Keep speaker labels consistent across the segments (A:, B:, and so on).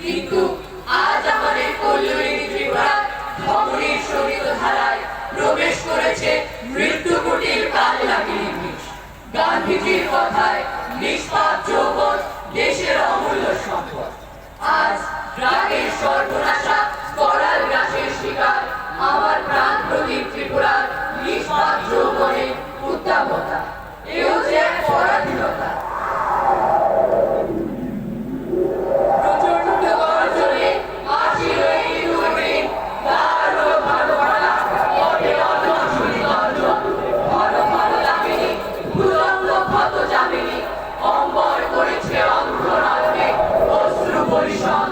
A: কিন্তু আজ আমাদের কল্যাণী ত্রিপুরার ধমনীর শোণিত ধারায় প্রবেশ করেছে মৃত্যুকুটির কালনাগিনী বিষ। গান্ধীজির কথায় নিষ্পাপ যৌবন দেশের অমূল্য সম্পদ। আজ রাগের সর্বনাশা করাল গ্রাসের শিকার আমার প্রাণ প্রদীপ ত্রিপুরার নিষ্পাপ যৌবনের উত্তাপতা। এও যে এক পরাধীনতা। প্রচণ্ড গর্জনে আসিল এই দুর্দিন, দারুণ ভালো ভালা পথে অনশনী গর্জন। ঘন ঘন দামিনী ভুলঙ্গ ক্ষত যামিনী অম্বর করেছে অন্ধরাত্রে অশ্রু পরিশন।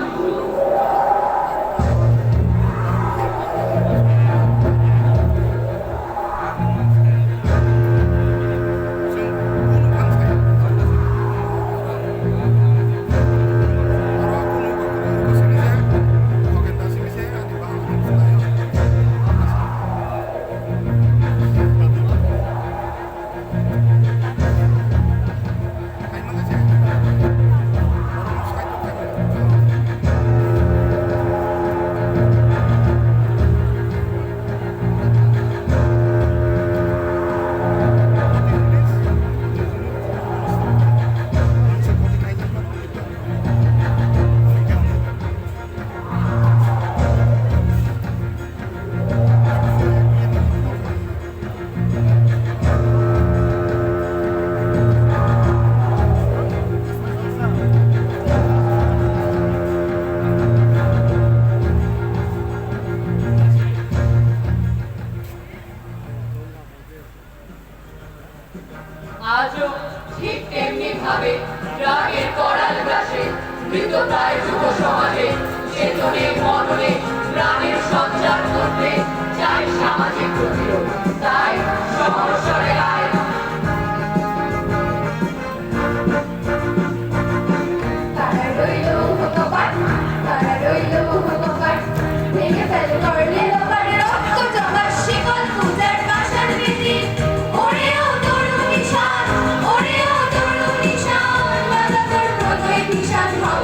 A: আজও ঠিক তেমনি ভাবে রাগের করাল গ্রাসে মৃতপ্রায় যুব সমাজে চেতনে মননে প্রাণের সঞ্চার করতে চাই সামাজিক প্রতিরোধ। তাই সমস্বরে আয়
B: তারা রইল ভগবান, তারা রইল ভগবান, ভেঙে ফেলো